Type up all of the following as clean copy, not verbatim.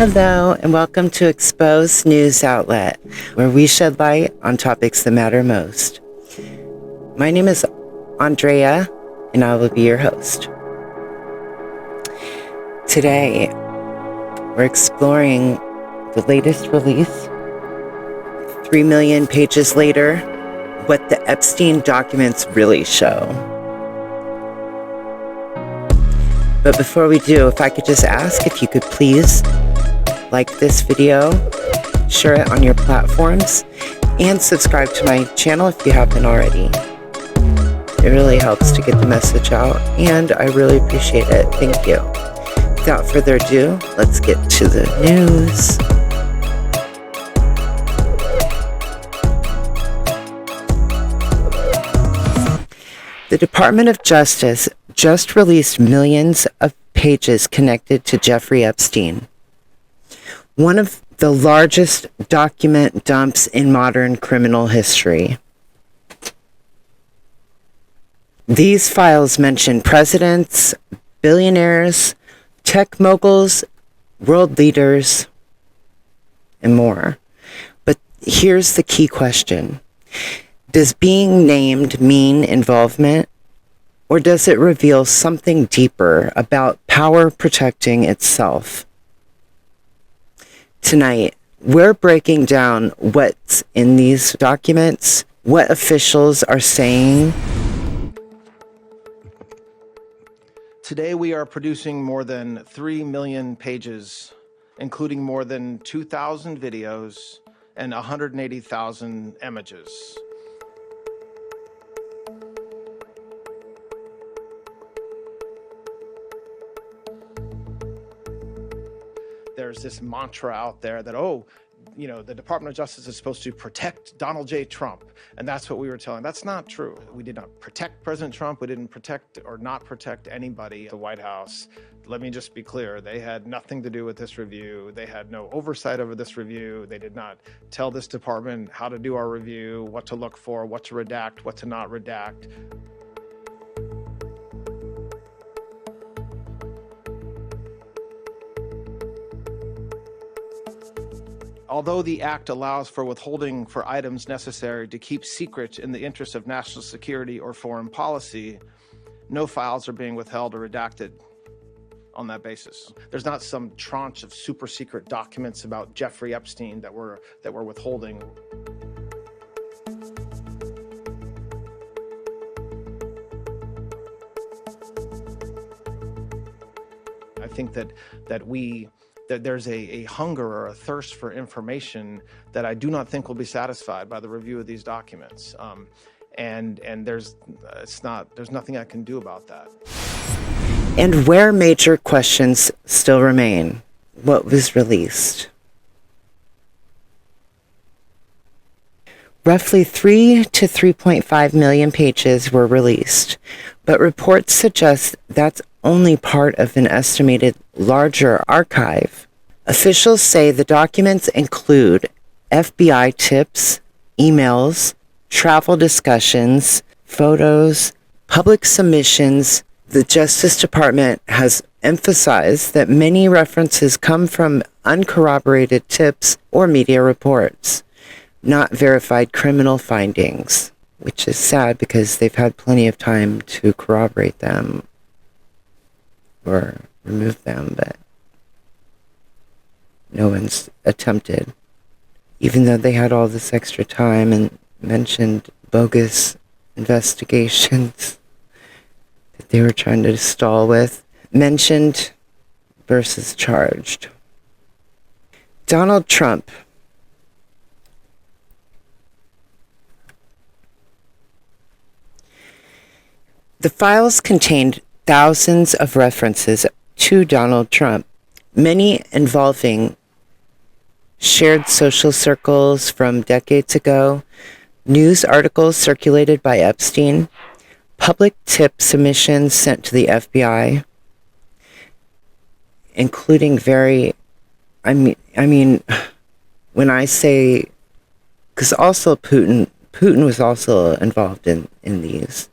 Hello, and welcome to Exposed News Outlet, where we shed light on topics that matter most. My name is Dreya, and I will be your host. Today, we're exploring the latest release, 3 million pages later, what the Epstein Documents really show. But before we do, if I could just ask if you could please like this video, share it on your platforms, and subscribe to my channel if you haven't already. It really helps to get the message out, and I really appreciate it. Thank you. Without further ado, let's get to the news. The Department of Justice just released millions of pages connected to Jeffrey Epstein, one of the largest document dumps in modern criminal history. These files mention presidents, billionaires, tech moguls, world leaders, and more. But here's the key question. Does being named mean involvement, or does it reveal something deeper about power protecting itself? Tonight, we're breaking down what's in these documents, what officials are saying. Today, we are producing more than 3 million pages, including more than 2,000 videos and 180,000 images. There's this mantra out there that, the Department of Justice is supposed to protect Donald J. Trump. And that's what we were telling. That's not true. We did not protect President Trump. We didn't protect or not protect anybody at the White House. Let me just be clear. They had nothing to do with this review. They had no oversight over this review. They did not tell this department how to do our review, what to look for, what to redact, what to not redact. Although the act allows for withholding for items necessary to keep secret in the interest of national security or foreign policy, no files are being withheld or redacted on that basis. There's not some tranche of super secret documents about Jeffrey Epstein that we're withholding. I think that there's a hunger or a thirst for information that I do not think will be satisfied by the review of these documents. And there's nothing I can do about that. And where major questions still remain, what was released? Roughly 3 to 3.5 million pages were released, but reports suggest that's only part of an estimated larger archive. Officials say the documents include FBI tips, emails, travel discussions, photos, public submissions. The Justice Department has emphasized that many references come from uncorroborated tips or media reports, not verified criminal findings, which is sad because they've had plenty of time to corroborate them or remove them, but no one's attempted, even though they had all this extra time and mentioned bogus investigations that they were trying to stall with. Mentioned versus charged. Donald Trump. The files contained thousands of references to Donald Trump, many involving shared social circles from decades ago, news articles circulated by Epstein, public tip submissions sent to the FBI, including when I say, because also Putin was also involved in these.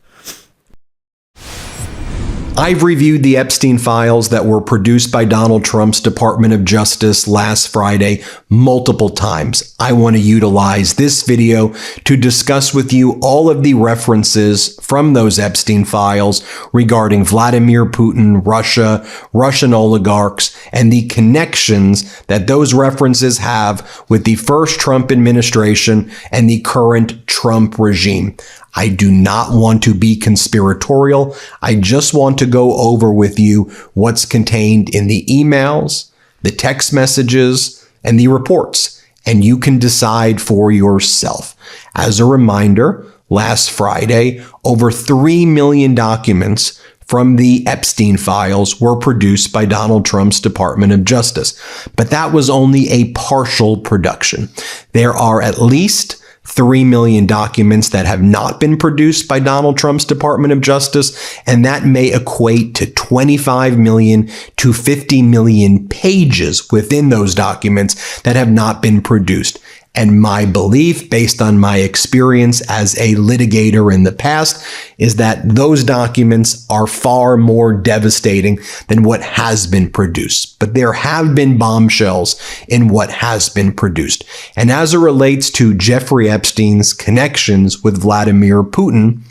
I've reviewed the Epstein files that were produced by Donald Trump's Department of Justice last Friday multiple times. I want to utilize this video to discuss with you all of the references from those Epstein files regarding Vladimir Putin, Russia, Russian oligarchs, and the connections that those references have with the first Trump administration and the current Trump regime. I do not want to be conspiratorial. I just want to go over with you what's contained in the emails, the text messages, and the reports, and you can decide for yourself. As a reminder, last Friday, over 3 million documents from the Epstein files were produced by Donald Trump's Department of Justice, but that was only a partial production. There are at least 3 million documents that have not been produced by Donald Trump's Department of Justice, and that may equate to 25 million to 50 million pages within those documents that have not been produced. And my belief, based on my experience as a litigator in the past, is that those documents are far more devastating than what has been produced. But there have been bombshells in what has been produced. And as it relates to Jeffrey Epstein's connections with Vladimir Putin,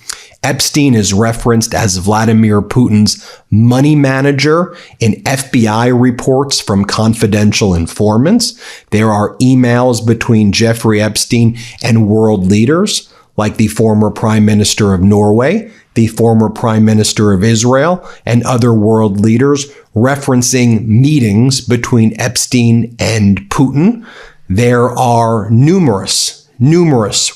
Epstein is referenced as Vladimir Putin's money manager in FBI reports from confidential informants. There are emails between Jeffrey Epstein and world leaders like the former Prime Minister of Norway, the former Prime Minister of Israel, and other world leaders referencing meetings between Epstein and Putin. There are numerous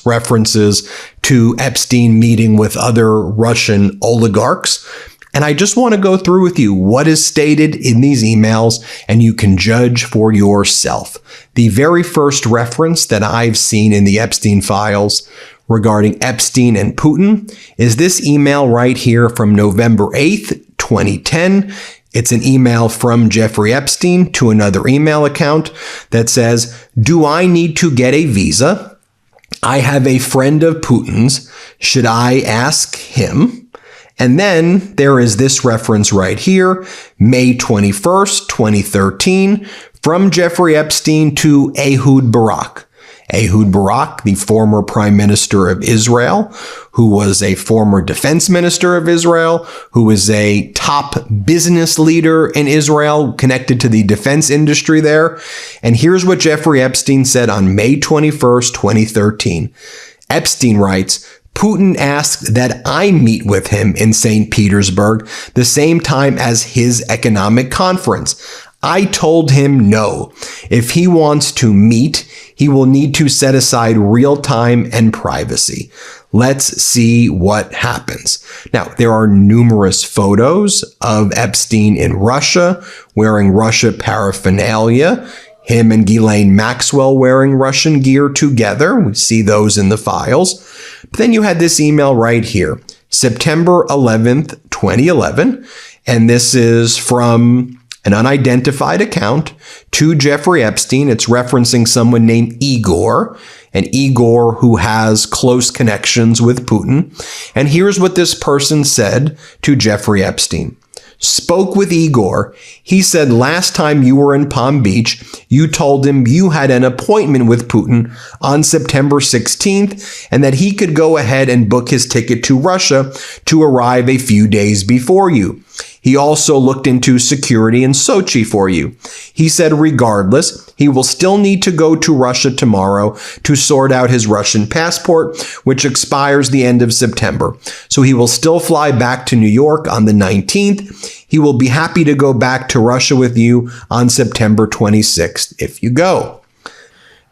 references to Epstein meeting with other Russian oligarchs. And I just want to go through with you what is stated in these emails, and you can judge for yourself. The very first reference that I've seen in the Epstein files regarding Epstein and Putin is this email right here from November 8th, 2010. It's an email from Jeffrey Epstein to another email account that says, "Do I need to get a visa? I have a friend of Putin's. Should I ask him?" And then there is this reference right here, May 21st, 2013, from Jeffrey Epstein to Ehud Barak. Ehud Barak, the former Prime Minister of Israel, who was a former defense minister of Israel, who is a top business leader in Israel connected to the defense industry there. And here's what Jeffrey Epstein said on May 21st, 2013. Epstein writes, "Putin asked that I meet with him in St. Petersburg the same time as his economic conference. I told him no. If he wants to meet, he will need to set aside real time and privacy. Let's see what happens." Now, there are numerous photos of Epstein in Russia wearing Russia paraphernalia. Him and Ghislaine Maxwell wearing Russian gear together. We see those in the files. But then you had this email right here, September 11th, 2011. And this is from an unidentified account to Jeffrey Epstein. It's referencing someone named Igor, and Igor who has close connections with Putin. And here's what this person said to Jeffrey Epstein. "Spoke with Igor. He said last time you were in Palm Beach, you told him you had an appointment with Putin on September 16th and that he could go ahead and book his ticket to Russia to arrive a few days before you. He also looked into security in Sochi for you. He said regardless, he will still need to go to Russia tomorrow to sort out his Russian passport, which expires the end of September. So he will still fly back to New York on the 19th. He will be happy to go back to Russia with you on September 26th if you go."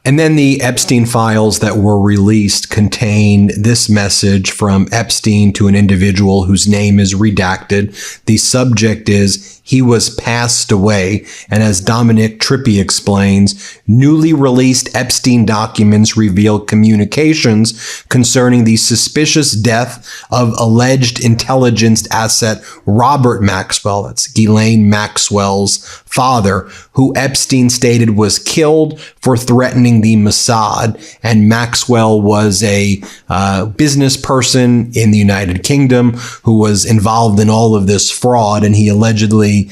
And then the Epstein files that were released contain this message from Epstein to an individual whose name is redacted. The subject is, "He was passed away." And as Dominic Trippi explains, newly released Epstein documents reveal communications concerning the suspicious death of alleged intelligence asset Robert Maxwell, that's Ghislaine Maxwell's father, who Epstein stated was killed for threatening joining the Mossad, and Maxwell was a business person in the United Kingdom who was involved in all of this fraud, and he allegedly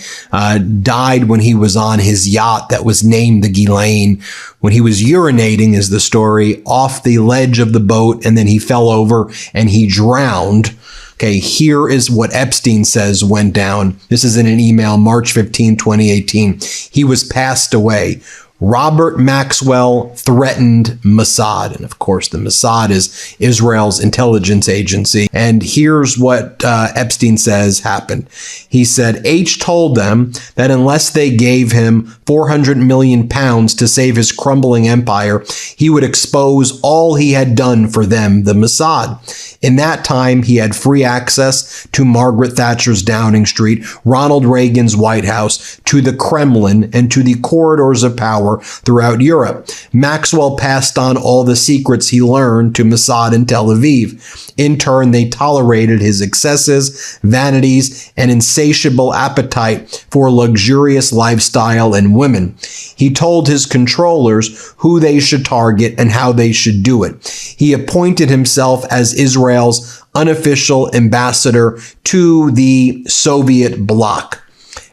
died when he was on his yacht that was named the Ghislaine, when he was urinating, is the story, off the ledge of the boat, and then he fell over and he drowned. Okay, here is what Epstein says went down. This is in an email, March 15, 2018. He was passed away. Robert Maxwell threatened Mossad. And of course, the Mossad is Israel's intelligence agency. And here's what Epstein says happened. He said, H told them that unless they gave him 400 million pounds to save his crumbling empire, he would expose all he had done for them, the Mossad. In that time, he had free access to Margaret Thatcher's Downing Street, Ronald Reagan's White House, to the Kremlin, and to the corridors of power throughout Europe. Maxwell passed on all the secrets he learned to Mossad in Tel Aviv. In turn, they tolerated his excesses, vanities, and insatiable appetite for luxurious lifestyle and women. He told his controllers who they should target and how they should do it. He appointed himself as Israel's unofficial ambassador to the Soviet bloc.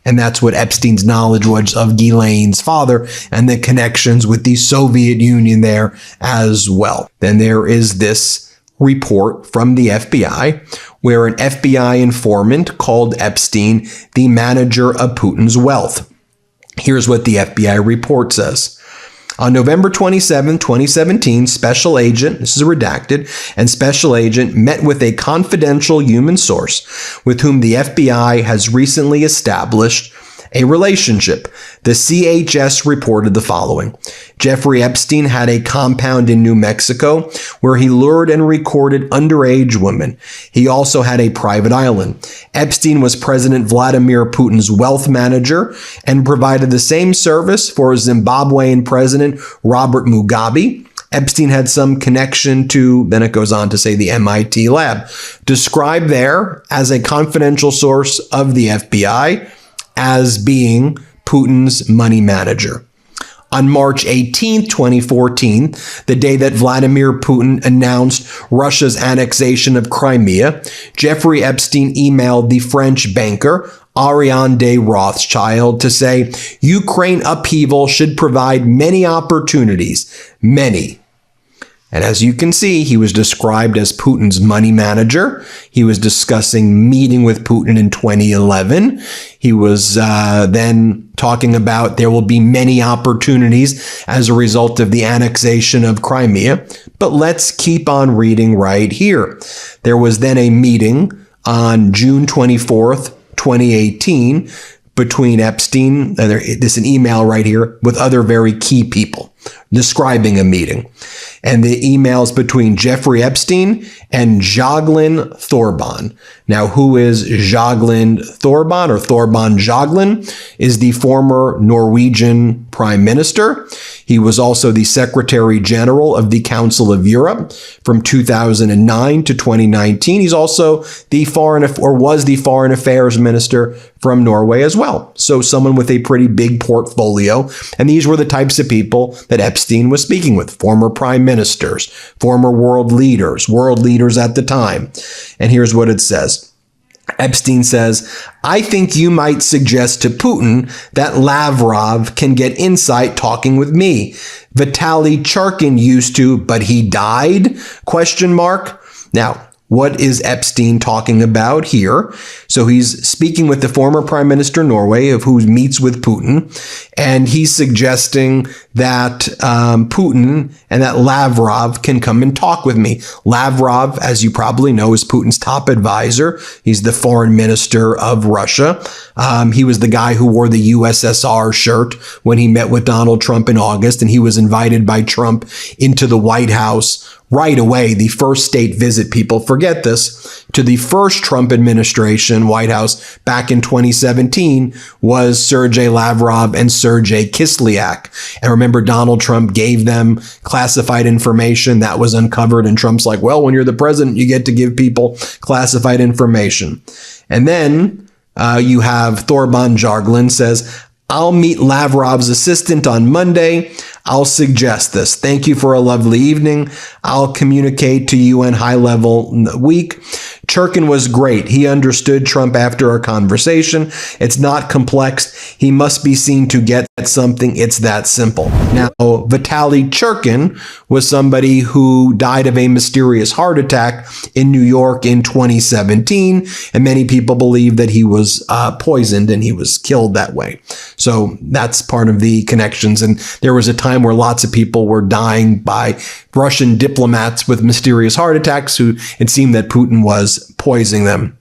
And that's what Epstein's knowledge was of Ghislaine's father and the connections with the Soviet Union there as well. Then there is this report from the FBI where an FBI informant called Epstein the manager of Putin's wealth. Here's what the FBI report says. On November 27, 2017, Special Agent, this is redacted, and Special Agent met with a confidential human source with whom the FBI has recently established a relationship. The CHS reported the following. Jeffrey Epstein had a compound in New Mexico where he lured and recorded underage women. He also had a private island. Epstein was President Vladimir Putin's wealth manager and provided the same service for Zimbabwean President Robert Mugabe. Epstein had some connection to, then it goes on to say, the MIT lab, described there as a confidential source of the FBI as being Putin's money manager. On March 18, 2014, the day that Vladimir Putin announced Russia's annexation of Crimea, Jeffrey Epstein emailed the French banker Ariane de Rothschild to say, Ukraine upheaval should provide many opportunities, many. And as you can see, he was described as Putin's money manager. He was discussing meeting with Putin in 2011. He was then talking about there will be many opportunities as a result of the annexation of Crimea. But let's keep on reading right here. There was then a meeting on June 24th, 2018, between Epstein, there's an email right here, with other very key people describing a meeting. And the emails between Jeffrey Epstein and Jagland Thorban. Now, who is Jagland Thorban, or Thorban Jagland? Is the former Norwegian prime minister. He was also the Secretary General of the Council of Europe from 2009 to 2019. He's also was the Foreign Affairs Minister from Norway as well. So someone with a pretty big portfolio. And these were the types of people that Epstein was speaking with. Former prime ministers, former world leaders at the time. And here's what it says. Epstein says, I think you might suggest to Putin that Lavrov can get insight talking with me. Vitaly Charkin used to, but he died? ? Now, what is Epstein talking about here? So he's speaking with the former prime minister of Norway, who meets with Putin, and he's suggesting that Putin and that Lavrov can come and talk with me. Lavrov, as you probably know, is Putin's top advisor. He's the foreign minister of Russia. He was the guy who wore the USSR shirt when he met with Donald Trump in August, and he was invited by Trump into the White House right away. The first state visit, people forget this, to the first Trump administration White House back in 2017 was Sergei Lavrov and Sergei Kislyak. And remember, Donald Trump gave them classified information that was uncovered. And Trump's like, well, when you're the president, you get to give people classified information. And then you have Thorban Jagland says, I'll meet Lavrov's assistant on Monday. I'll suggest this. Thank you for a lovely evening. I'll communicate to UN high level week. Churkin was great. He understood Trump after our conversation. It's not complex. He must be seen to get something. It's that simple. Now, Vitaly Churkin was somebody who died of a mysterious heart attack in New York in 2017, and many people believe that he was poisoned and he was killed that way. So that's part of the connections. And there was a time where lots of people were dying by Russian diplomats with mysterious heart attacks who it seemed that Putin was poisoning them.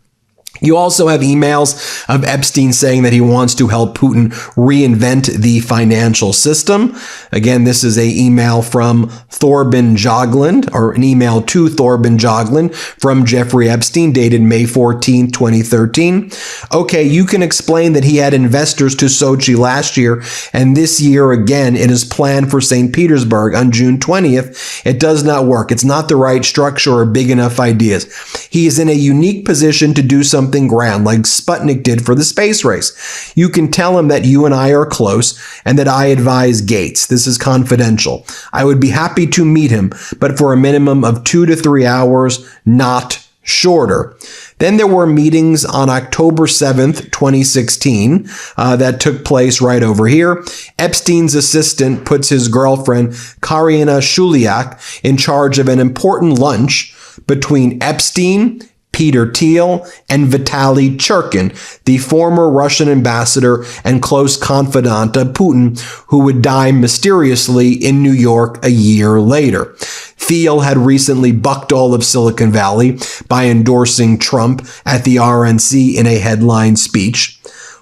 You also have emails of Epstein saying that he wants to help Putin reinvent the financial system. Again, this is an email from Thorben Jogland, or an email to Thorben Jogland from Jeffrey Epstein dated May 14, 2013. Okay, you can explain that he had investors to Sochi last year, and this year again it is planned for St. Petersburg on June 20th. It does not work. It's not the right structure or big enough ideas. He is in a unique position to do something grand like Sputnik did for the space race. You can tell him that you and I are close and that I advise Gates. This is confidential. I would be happy to meet him, but for a minimum of 2 to 3 hours, not shorter. Then there were meetings on October 7th, 2016, that took place right over here. Epstein's assistant puts his girlfriend, Karina Shuliak, in charge of an important lunch between Epstein, Peter Thiel, and Vitaly Churkin, the former Russian ambassador and close confidant of Putin, who would die mysteriously in New York a year later. Thiel had recently bucked all of Silicon Valley by endorsing Trump at the RNC in a headline speech.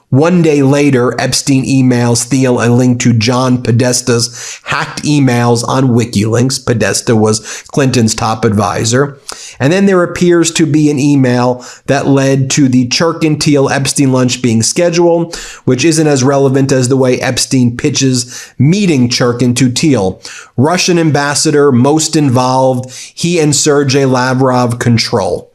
One day later, Epstein emails Thiel a link to John Podesta's hacked emails on WikiLeaks. Podesta was Clinton's top advisor. And then there appears to be an email that led to the Churkin-Thiel-Epstein lunch being scheduled, which isn't as relevant as the way Epstein pitches meeting Churkin to Thiel. Russian ambassador, most involved, he and Sergei Lavrov control.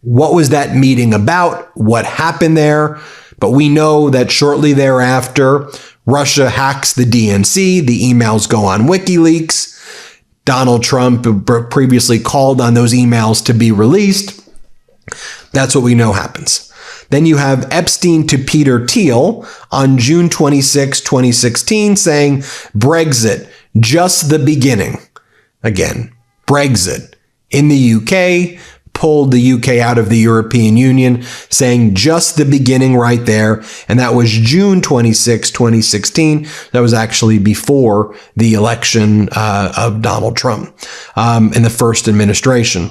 What was that meeting about? What happened there? But we know that shortly thereafter, Russia hacks the DNC. The emails go on WikiLeaks. Donald Trump previously called on those emails to be released. That's what we know happens. Then you have Epstein to Peter Thiel on June 26, 2016, saying, Brexit, just the beginning. Again, Brexit. In the UK, pulled the UK out of the European Union, saying just the beginning right there. And that was June 26, 2016. That was actually before the election of Donald Trump in the first administration.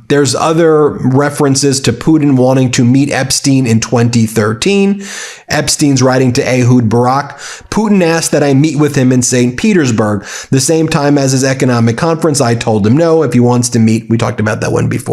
There's other references to Putin wanting to meet Epstein in 2013. Epstein's writing to Ehud Barak. Putin asked that I meet with him in St. Petersburg, the same time as his economic conference. I told him no. If he wants to meet, we talked about that one before.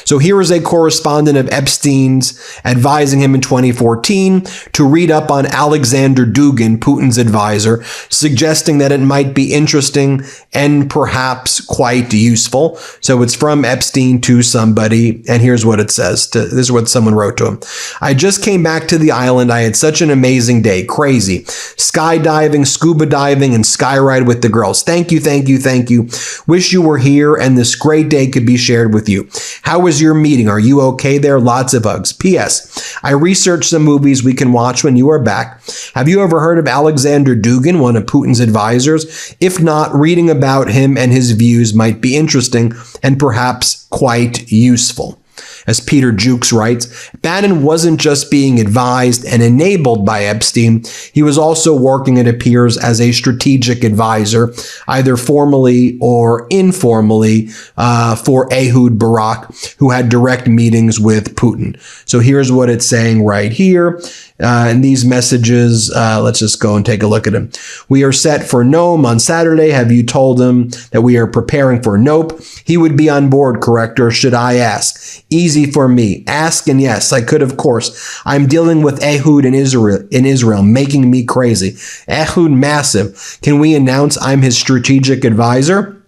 So here is a correspondent of Epstein's advising him in 2014 to read up on Alexander Dugin, Putin's advisor, suggesting that it might be interesting and perhaps quite useful. So it's from Epstein to somebody, and here's what it says. This is what someone wrote to him. I just came back to the island. I had such an amazing day. Crazy. Skydiving, scuba diving, and skyride with the girls. Thank you, thank you, thank you. Wish you were here and this great day could be shared with you. How was your meeting? Are you okay there? Lots of hugs. P.S. I researched some movies we can watch when you are back. Have you ever heard of Alexander Dugin, one of Putin's advisors? If not, reading about him and his views might be interesting and perhaps quite useful. As Peter Jukes writes, Bannon wasn't just being advised and enabled by Epstein, he was also working, it appears, as a strategic advisor, either formally or informally, for Ehud Barak, who had direct meetings with Putin. So here's what it's saying right here. And these messages, let's just go and take a look at them. We are set for Nome on Saturday. Have you told him that we are preparing for Nope? He would be on board, correct? Or should I ask? Easy for me. Ask and yes, I could, of course. I'm dealing with Ehud in Israel, making me crazy. Ehud massive. Can we announce I'm his strategic advisor?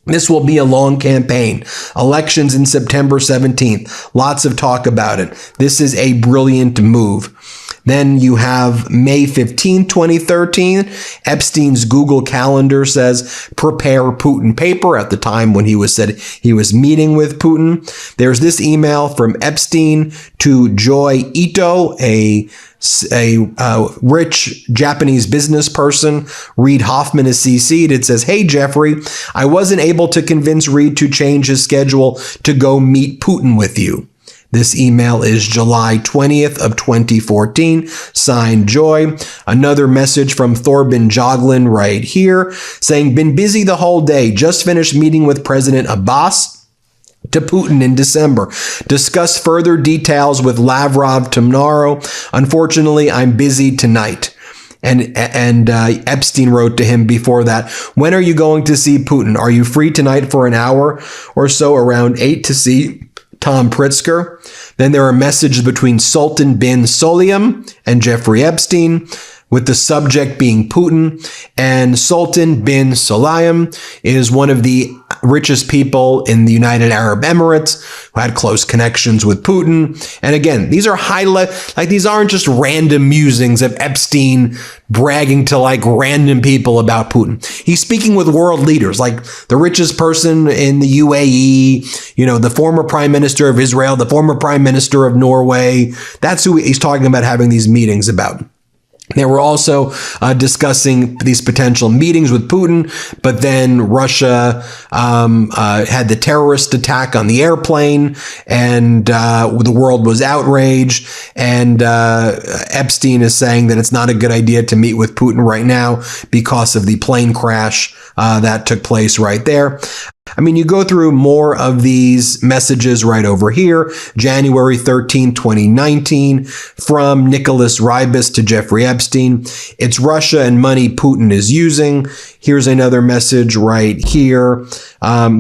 This will be a long campaign. Elections in September 17th. Lots of talk about it. This is a brilliant move. Then you have May 15, 2013. Epstein's Google Calendar says, prepare Putin paper at the time when he said he was meeting with Putin. There's this email from Epstein to Joy Ito, a rich Japanese business person. Reid Hoffman is CC'd. It says, hey, Jeffrey, I wasn't able to convince Reid to change his schedule to go meet Putin with you. This email is July 20th of 2014, signed Joy. Another message from Thorbjørn Jagland right here saying, been busy the whole day, just finished meeting with President Abbas to Putin in December. Discuss further details with Lavrov tomorrow. Unfortunately, I'm busy tonight. And Epstein wrote to him before that, when are you going to see Putin? Are you free tonight for an hour or so around 8 to see Tom Pritzker? Then there are messages between Sultan bin Sulayem and Jeffrey Epstein, with the subject being Putin. And Sultan bin Sulayem is one of the richest people in the United Arab Emirates who had close connections with Putin. And again, these are these aren't just random musings of Epstein bragging to random people about Putin. He's speaking with world leaders, like the richest person in the UAE, the former prime minister of Israel, the former prime minister of Norway. That's who he's talking about having these meetings about. They were also discussing these potential meetings with Putin, but then Russia had the terrorist attack on the airplane, and the world was outraged. And Epstein is saying that it's not a good idea to meet with Putin right now because of the plane crash that took place right there. I mean, you go through more of these messages right over here. January 13, 2019, from Nicholas Rybus to Jeffrey Epstein. It's Russia and money Putin is using. Here's another message right here.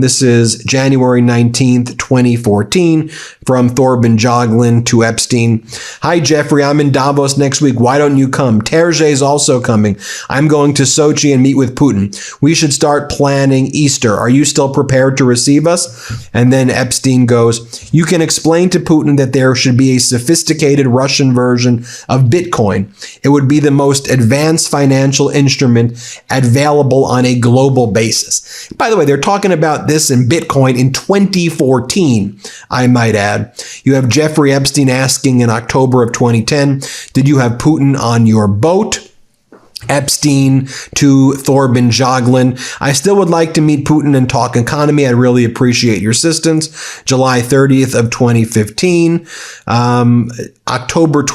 This is January 19th, 2014, from Thorbjørn Jagland to Epstein. Hi, Jeffrey. I'm in Davos next week. Why don't you come? Terje's also coming. I'm going to Sochi and meet with Putin. We should start planning Easter. Are you still prepared to receive us? And then Epstein goes, you can explain to Putin that there should be a sophisticated Russian version of Bitcoin. It would be the most advanced financial instrument available on a global basis. By the way, they're talking about this in Bitcoin in 2014, I might add. You have Jeffrey Epstein asking in October of 2010, did you have Putin on your boat? Epstein to Thorbjørn Jagland. I still would like to meet Putin and talk economy. I'd really appreciate your assistance. July 30th of 2015. October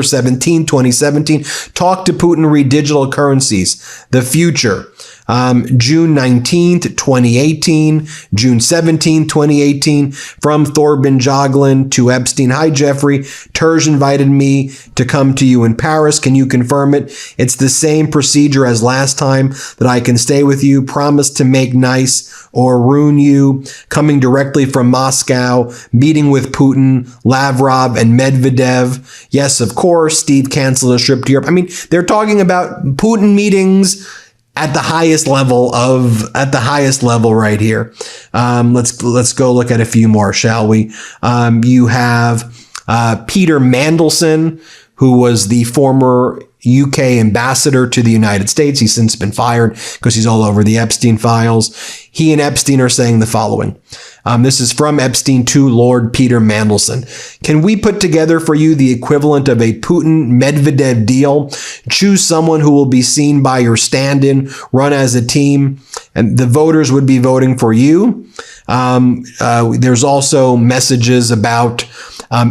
17, 2017. Talk to Putin, read digital currencies. The future. June 19th, 2018, June 17th, 2018, from Thorbjørn Jagland to Epstein. Hi, Jeffrey. Terj invited me to come to you in Paris. Can you confirm it? It's the same procedure as last time, that I can stay with you. Promise to make nice or ruin you. Coming directly from Moscow, meeting with Putin, Lavrov, and Medvedev. Yes, of course. Steve canceled a trip to Europe. I mean, they're talking about Putin meetings at the highest level right here. Let's go look at a few more, shall we? You have Peter Mandelson, who was the former UK ambassador to the United States. He's since been fired because he's all over the Epstein files. He and Epstein are saying the following. This is from Epstein to Lord Peter Mandelson. Can we put together for you the equivalent of a Putin-Medvedev deal? Choose someone who will be seen by your stand-in, run as a team, and the voters would be voting for you. There's also messages about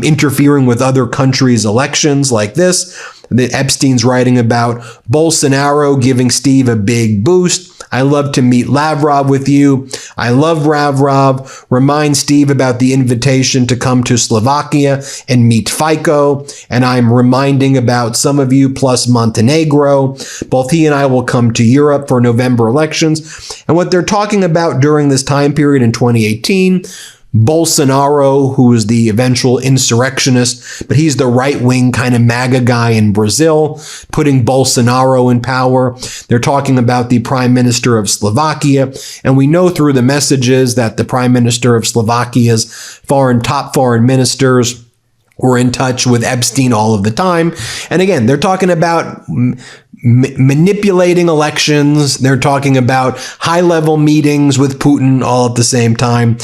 interfering with other countries' elections like this. That Epstein's writing about Bolsonaro giving Steve a big boost. I love to meet Lavrov with you. I love Lavrov. Remind Steve about the invitation to come to Slovakia and meet Fico. And I'm reminding about some of you plus Montenegro. Both he and I will come to Europe for November elections. And what they're talking about during this time period in 2018, Bolsonaro, who is the eventual insurrectionist, but he's the right-wing kind of MAGA guy in Brazil, putting Bolsonaro in power. They're talking about the Prime Minister of Slovakia, and we know through the messages that the Prime Minister of Slovakia's top foreign ministers were in touch with Epstein all of the time. And again, they're talking about manipulating elections. They're talking about high-level meetings with Putin all at the same time.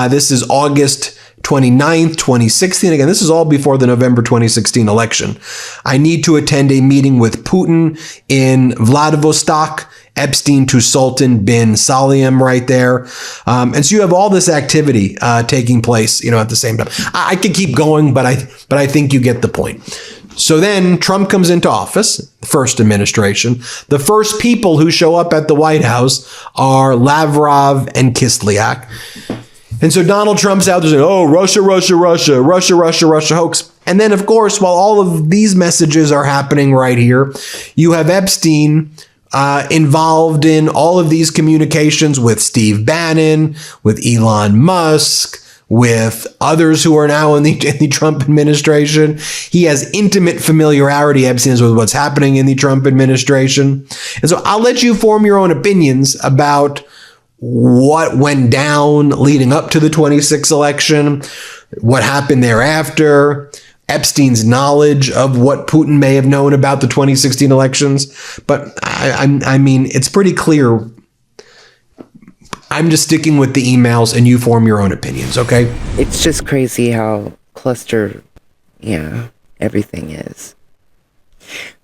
This is August 29th, 2016. Again, this is all before the November 2016 election. I need to attend a meeting with Putin in Vladivostok. Epstein to Sultan bin Salim right there. And so you have all this activity taking place, at the same time. I could keep going, but I think you get the point. So then Trump comes into office, the first administration. The first people who show up at the White House are Lavrov and Kislyak. And so Donald Trump's out there saying, oh, Russia, Russia, Russia, Russia, Russia, Russia hoax. And then, of course, while all of these messages are happening right here, you have Epstein involved in all of these communications with Steve Bannon, with Elon Musk, with others who are now in the Trump administration. He has intimate familiarity, Epstein, with what's happening in the Trump administration. And so I'll let you form your own opinions about what went down leading up to the 26th election, what happened thereafter, Epstein's knowledge of what Putin may have known about the 2016 elections. But I mean, it's pretty clear. I'm just sticking with the emails and you form your own opinions, okay? It's just crazy how clustered, everything is.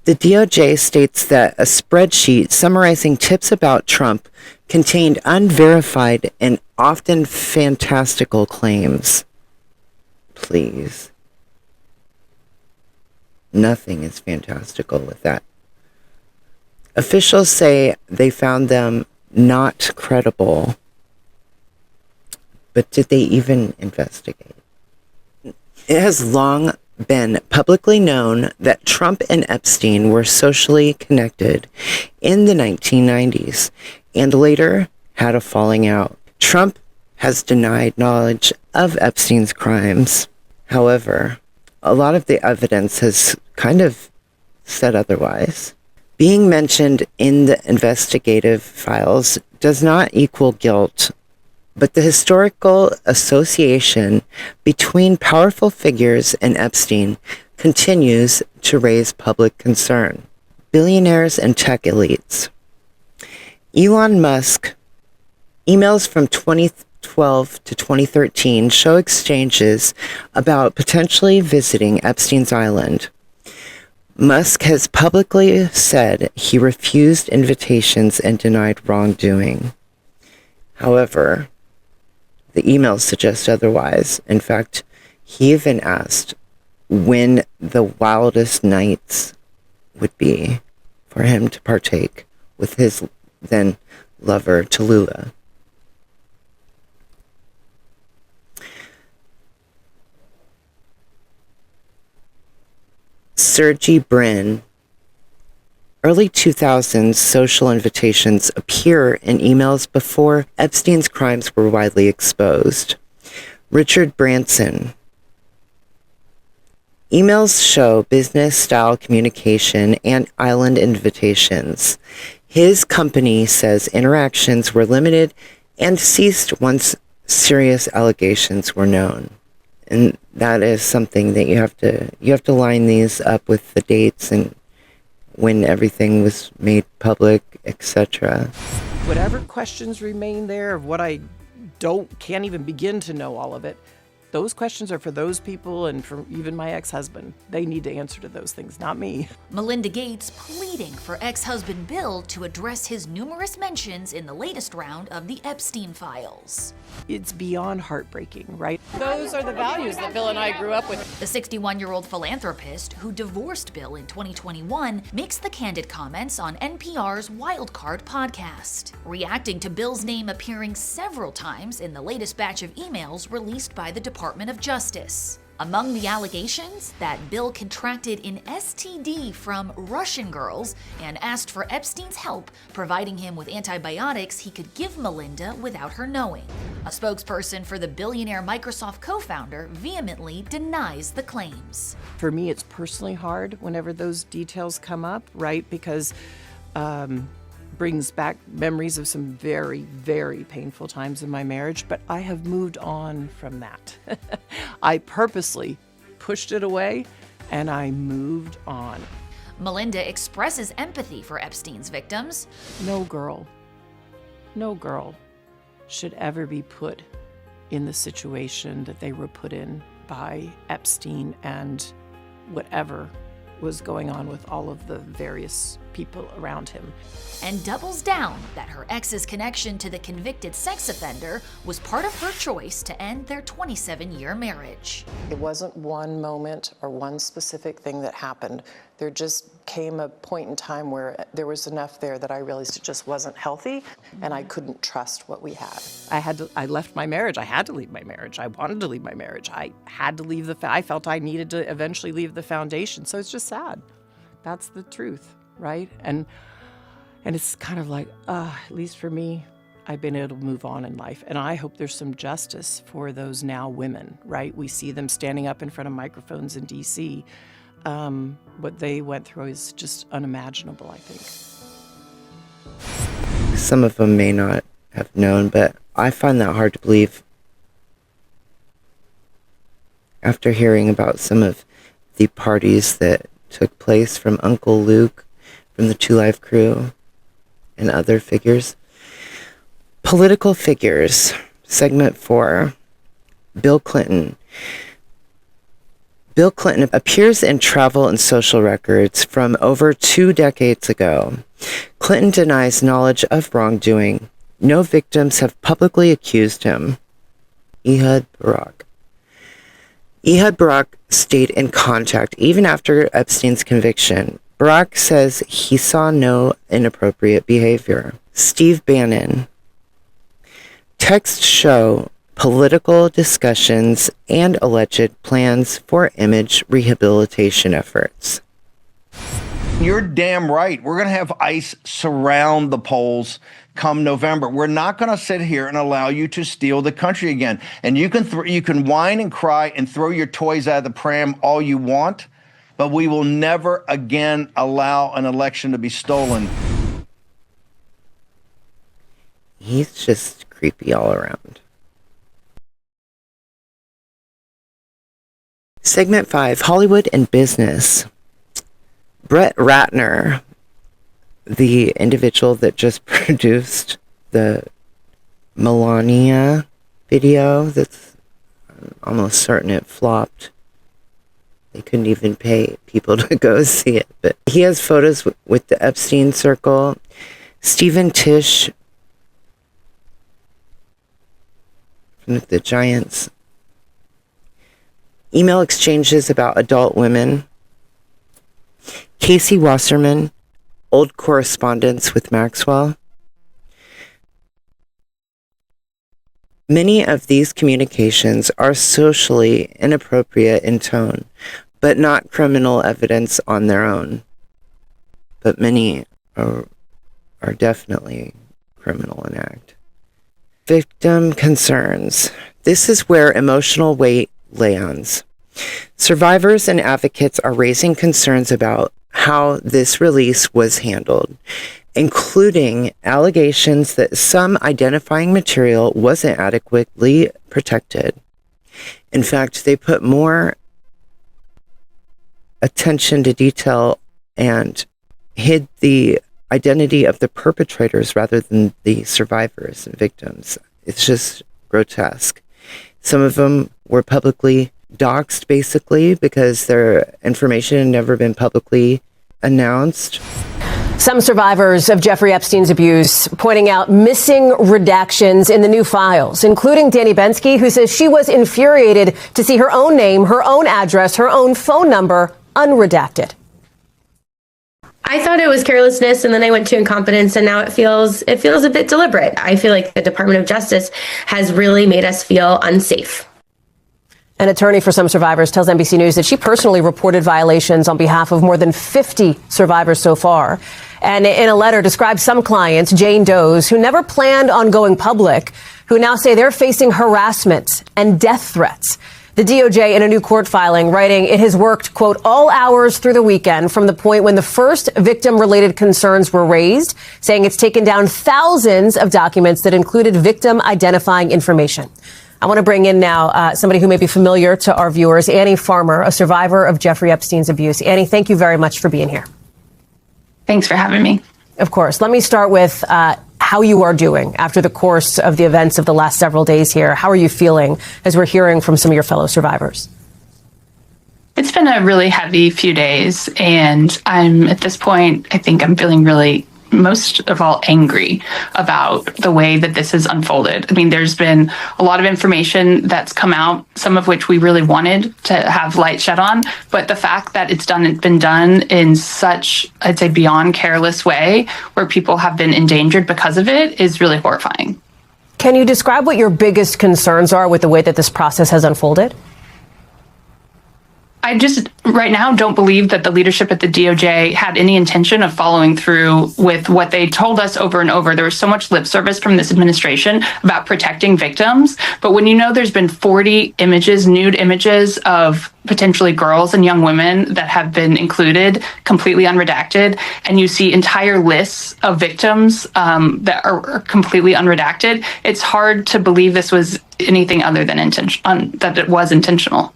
The DOJ states that a spreadsheet summarizing tips about Trump contained unverified and often fantastical claims. Please. Nothing is fantastical with that. Officials say they found them not credible. But did they even investigate? It has long been publicly known that Trump and Epstein were socially connected in the 1990s and later had a falling out. Trump has denied knowledge of Epstein's crimes. However, a lot of the evidence has kind of said otherwise. Being mentioned in the investigative files does not equal guilt, but the historical association between powerful figures and Epstein continues to raise public concern. Billionaires and tech elites. Elon Musk, emails from 2012 to 2013 show exchanges about potentially visiting Epstein's island. Musk has publicly said he refused invitations and denied wrongdoing. However, the emails suggest otherwise. In fact, he even asked when the wildest nights would be for him to partake with his then lover, Tallulah. Sergey Brin. Early 2000s social invitations appear in emails before Epstein's crimes were widely exposed. Richard Branson. Emails show business-style communication and island invitations. His company says interactions were limited and ceased once serious allegations were known. And that is something that you have to line these up with the dates and when everything was made public, etc. Whatever questions remain there of what I can't even begin to know all of it, those questions are for those people and for even my ex-husband. They need to answer to those things, not me. Melinda Gates pleading for ex-husband Bill to address his numerous mentions in the latest round of the Epstein files. It's beyond heartbreaking, right? Those are the values that Bill and I grew up with. The 61-year-old philanthropist who divorced Bill in 2021 makes the candid comments on NPR's Wildcard podcast, reacting to Bill's name appearing several times in the latest batch of emails released by the Department of Justice. Among the allegations, that Bill contracted an STD from Russian girls and asked for Epstein's help, providing him with antibiotics he could give Melinda without her knowing. A spokesperson for the billionaire Microsoft co-founder vehemently denies the claims. For me, it's personally hard whenever those details come up, right? Because brings back memories of some very, very painful times in my marriage, but I have moved on from that. I purposely pushed it away and I moved on. Melinda expresses empathy for Epstein's victims. No girl should ever be put in the situation that they were put in by Epstein and whatever was going on with all of the various people around him. And doubles down that her ex's connection to the convicted sex offender was part of her choice to end their 27-year marriage. It wasn't one moment or one specific thing that happened. There just came a point in time where there was enough there that I realized it just wasn't healthy and I couldn't trust what we had. I left my marriage. I had to leave my marriage. I wanted to leave my marriage. I had to leave I felt I needed to eventually leave the foundation. So it's just sad. That's the truth, right? And it's kind of like, at least for me, I've been able to move on in life. And I hope there's some justice for those now women, right? We see them standing up in front of microphones in D.C. What they went through is just unimaginable, I think. Some of them may not have known, but I find that hard to believe after hearing about some of the parties that took place from Uncle Luke, from the 2 Live crew, and other figures. Political figures, segment 4, Bill Clinton. Bill Clinton appears in travel and social records from over 2 decades ago. Clinton denies knowledge of wrongdoing. No victims have publicly accused him. Ehud Barak stayed in contact even after Epstein's conviction. Barak says he saw no inappropriate behavior. Steve Bannon. Texts show political discussions and alleged plans for image rehabilitation efforts. You're damn right. We're going to have ICE surround the polls come November. We're not going to sit here and allow you to steal the country again. And you can whine and cry and throw your toys out of the pram all you want, but we will never again allow an election to be stolen. He's just creepy all around. Segment 5, Hollywood and Business. Brett Ratner, the individual that just produced the Melania video that's almost certain it flopped. They couldn't even pay people to go see it. But he has photos with the Epstein circle. Stephen Tisch from the Giants. Email exchanges about adult women. Casey Wasserman, old correspondence with Maxwell. Many of these communications are socially inappropriate in tone, but not criminal evidence on their own. But many are definitely criminal in act. Victim concerns. This is where emotional weight lands. Survivors and advocates are raising concerns about how this release was handled, including allegations that some identifying material wasn't adequately protected. In fact, they put more attention to detail and hid the identity of the perpetrators rather than the survivors and victims. It's just grotesque. Some of them were publicly doxed, basically, because their information had never been publicly announced. Some survivors of Jeffrey Epstein's abuse pointing out missing redactions in the new files, including Danny Bensky, who says she was infuriated to see her own name, her own address, her own phone number unredacted. I thought it was carelessness, and then I went to incompetence, and now it feels a bit deliberate. I feel like the Department of Justice has really made us feel unsafe. An attorney for some survivors tells NBC News that she personally reported violations on behalf of more than 50 survivors so far. And in a letter describes some clients, Jane Doe's, who never planned on going public, who now say they're facing harassment and death threats. The DOJ in a new court filing writing it has worked, quote, all hours through the weekend from the point when the first victim-related concerns were raised, saying it's taken down thousands of documents that included victim identifying information. I want to bring in now somebody who may be familiar to our viewers, Annie Farmer, a survivor of Jeffrey Epstein's abuse. Annie, thank you very much for being here. Thanks for having me. Of course. Let me start with how you are doing after the course of the events of the last several days here. How are you feeling as we're hearing from some of your fellow survivors? It's been a really heavy few days, and I'm at this point, I think I'm feeling really, most of all, angry about the way that this has unfolded. I mean, there's been a lot of information that's come out, some of which we really wanted to have light shed on, but the fact that it's been done in such, I'd say, beyond careless way, where people have been endangered because of it, is really horrifying. Can you describe what your biggest concerns are with the way that this process has unfolded? I just right now don't believe that the leadership at the DOJ had any intention of following through with what they told us over and over. There was so much lip service from this administration about protecting victims. But when you know there's been 40 images, nude images of potentially girls and young women that have been included, completely unredacted, and you see entire lists of victims that are completely unredacted, it's hard to believe this was anything other than that it was intentional.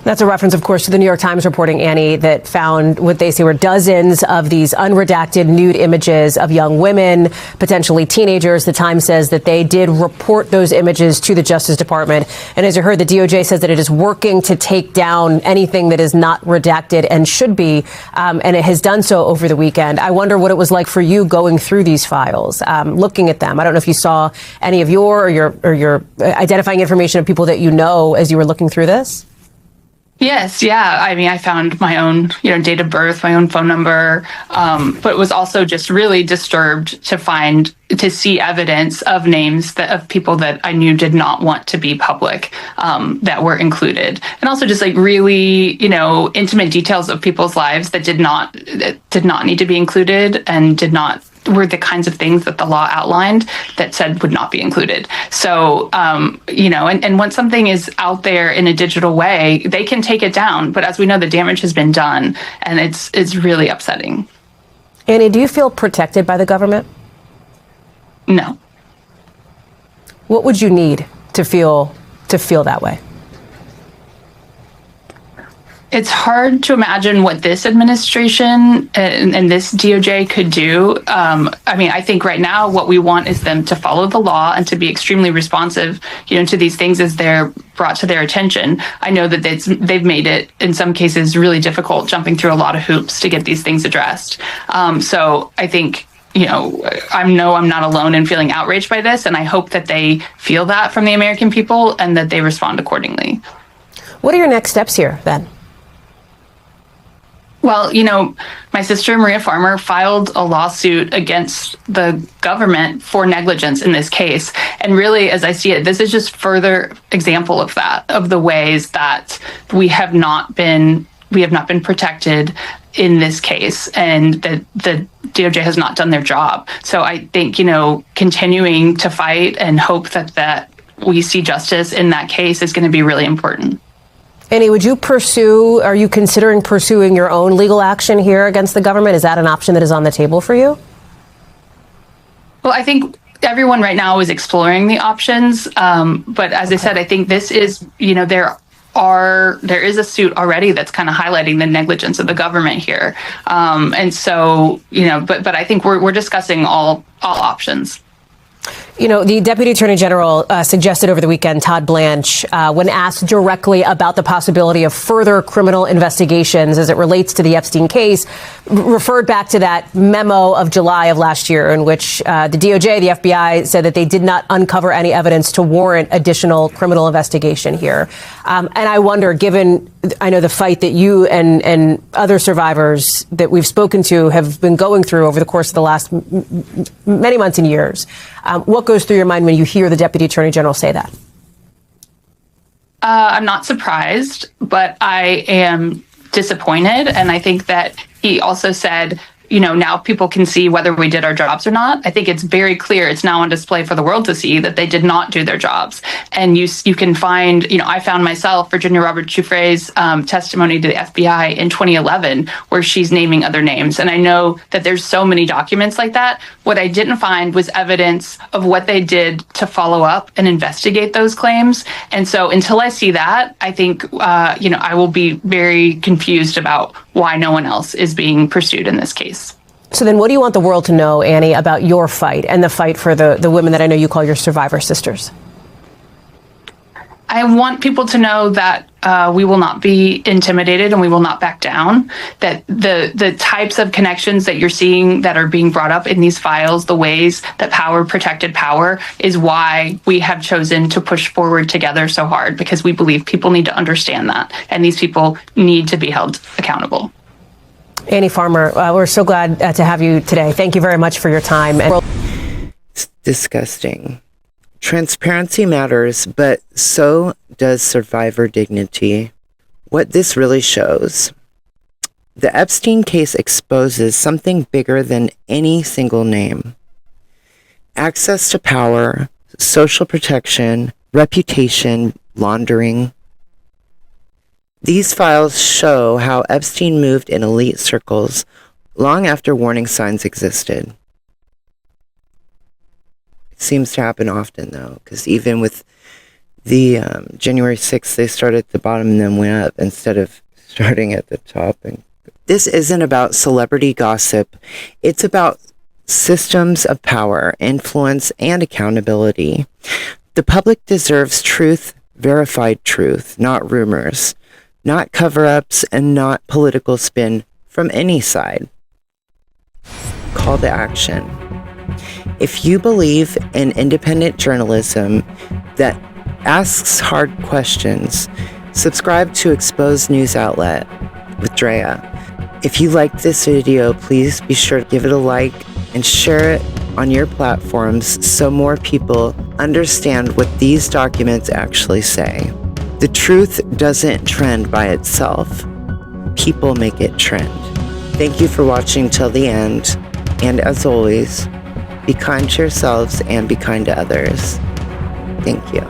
That's a reference, of course, to the New York Times reporting, Annie, that found what they say were dozens of these unredacted nude images of young women, potentially teenagers. The Times says that they did report those images to the Justice Department. And as you heard, the DOJ says that it is working to take down anything that is not redacted and should be, and it has done so over the weekend. I wonder what it was like for you going through these files, looking at them. I don't know if you saw any of your identifying information of people that you know as you were looking through this. Yes, yeah. I mean, I found my own, date of birth, my own phone number, but was also just really disturbed to see evidence of names of people that I knew did not want to be public, that were included, and also just like really, intimate details of people's lives that did not need to be included and were the kinds of things that the law outlined that said would not be included. So, and once something is out there in a digital way, they can take it down. But as we know, the damage has been done, and it's really upsetting. Annie, do you feel protected by the government? No. What would you need to feel that way? It's hard to imagine what this administration and this DOJ could do. I think right now what we want is them to follow the law and to be extremely responsive, to these things as they're brought to their attention. I know that they've made it, in some cases, really difficult, jumping through a lot of hoops to get these things addressed. So I think, I'm not alone in feeling outraged by this, and I hope that they feel that from the American people and that they respond accordingly. What are your next steps here, then? Well, my sister, Maria Farmer, filed a lawsuit against the government for negligence in this case. And really, as I see it, this is just further example of that, of the ways that we have not been protected in this case, and that the DOJ has not done their job. So I think, continuing to fight and hope that we see justice in that case is going to be really important. Annie, are you considering pursuing your own legal action here against the government? Is that an option that is on the table for you? Well, I think everyone right now is exploring the options. But as I said, I think this is, there is a suit already that's kind of highlighting the negligence of the government here. And so, but I think we're discussing all options. The Deputy Attorney General suggested over the weekend, Todd Blanche, when asked directly about the possibility of further criminal investigations as it relates to the Epstein case, referred back to that memo of July of last year in which the DOJ, the FBI, said that they did not uncover any evidence to warrant additional criminal investigation here. And I wonder, given, I know the fight that you and other survivors that we've spoken to have been going through over the course of the last many months and years, what goes through your mind when you hear the Deputy Attorney General say that? I'm not surprised, but I am disappointed. And I think that he also said, now people can see whether we did our jobs or not. I think it's very clear. It's now on display for the world to see that they did not do their jobs. And you can find, I found myself Virginia Robert Giuffre's testimony to the FBI in 2011, where she's naming other names. And I know that there's so many documents like that. What I didn't find was evidence of what they did to follow up and investigate those claims. And so until I see that, I think, I will be very confused about why no one else is being pursued in this case. So then what do you want the world to know, Annie, about your fight and the fight for the women that I know you call your survivor sisters? I want people to know that we will not be intimidated and we will not back down, that the types of connections that you're seeing that are being brought up in these files, the ways that power protected power, is why we have chosen to push forward together so hard, because we believe people need to understand that, and these people need to be held accountable. Annie Farmer, we're so glad to have you today. Thank you very much for your time. It's disgusting. Transparency matters, but so does survivor dignity. What this really shows, the Epstein case exposes something bigger than any single name. Access to power, social protection, reputation, laundering. These files show how Epstein moved in elite circles long after warning signs existed. It seems to happen often, though, because even with the January 6th, they started at the bottom and then went up instead of starting at the top. And this isn't about celebrity gossip. It's about systems of power, influence, and accountability. The public deserves truth, verified truth, not rumors, not cover-ups, and not political spin from any side. Call to action. If you believe in independent journalism that asks hard questions, subscribe to Exposed News Outlet with Dreya. If you liked this video, please be sure to give it a like and share it on your platforms so more people understand what these documents actually say. The truth doesn't trend by itself. People make it trend. Thank you for watching till the end. And as always, be kind to yourselves and be kind to others. Thank you.